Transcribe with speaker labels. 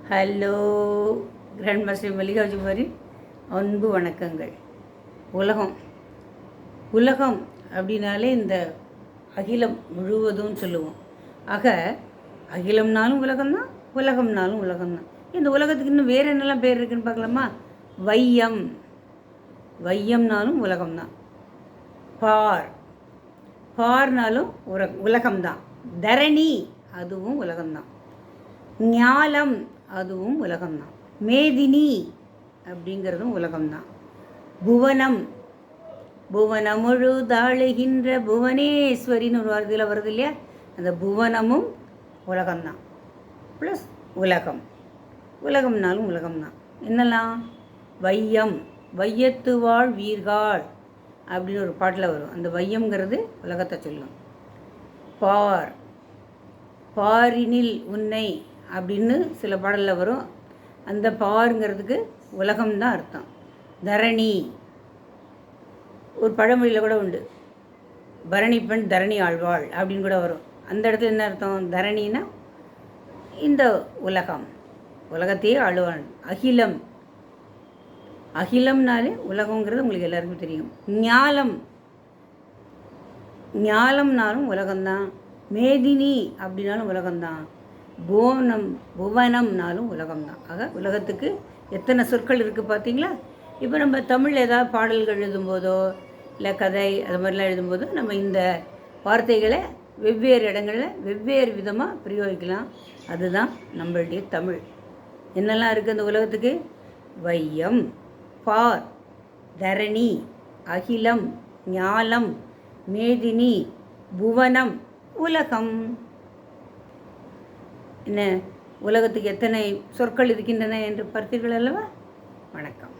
Speaker 1: Hello grand master Mallikarjun அன்பு வணக்கங்கள். உலகம் அப்படின்னாலே இந்த அகிலம் முழுவதும் சொல்லுவோம். ஆக அகிலம்னாலும் உலகம்தான், உலகம்னாலும் உலகம்தான். இந்த உலகத்துக்கு இன்னும் வேறு என்னெல்லாம் பேர் இருக்குதுன்னு பார்க்கலாமா? வையம்னாலும் உலகம்தான். பார்னாலும் உலகம்தான். தரணி அதுவும் உலகம்தான். ஞாலம் அதுவும் உலகம்தான். மேதினி அப்படிங்கிறதும் உலகம்தான். புவனமுழுதாளுகின்ற புவனேஸ்வரின்னு ஒரு வாரத்தில் வருது இல்லையா? அந்த புவனமும் உலகம்தான். ப்ளஸ் உலகம்னாலும் உலகம்தான். என்னெல்லாம்? வையத்து வாழ் வீர்காள் அப்படின்னு ஒரு பாட்டில் வரும். அந்த வையம்ங்கிறது உலகத்தை சொல்லும். பாரினில் உன்னை அப்படின்னு சில பாடலில் வரும். அந்த பாருங்கிறதுக்கு உலகம்தான் அர்த்தம். தரணி ஒரு பழமொழியில் கூட உண்டு. பரணி பெண் தரணி ஆழ்வாள் அப்படின்னு கூட வரும். அந்த இடத்துல என்ன அர்த்தம்? தரணின்னா இந்த உலகத்தையே ஆழ்வாள். அகிலம்னாலே உலகங்கிறது உங்களுக்கு எல்லாருக்கும் தெரியும். ஞாலம்னாலும் உலகம்தான். மேதினி அப்படின்னாலும் உலகம்தான். புவனம்னாலும் உலகம்தான். ஆக உலகத்துக்கு எத்தனை சொற்கள் இருக்குது பார்த்தீங்களா? இப்போ நம்ம தமிழில் ஏதாவது பாடல்கள் எழுதும்போதோ இல்லை கதை அது மாதிரிலாம் எழுதும்போதோ நம்ம இந்த வார்த்தைகளை வெவ்வேறு இடங்களில் வெவ்வேறு விதமாக பிரயோகிக்கலாம். அதுதான் நம்மளுடைய தமிழ். என்னெல்லாம் இருக்குது அந்த உலகத்துக்கு? வையம், பார், தரணி, அகிலம், ஞாலம், மேதினி, புவனம், உலகம். என்ன உலகத்துக்கு எத்தனை சொற்கள் இருக்கின்றன என்று பார்த்தீர்கள் அல்லவா? வணக்கம்.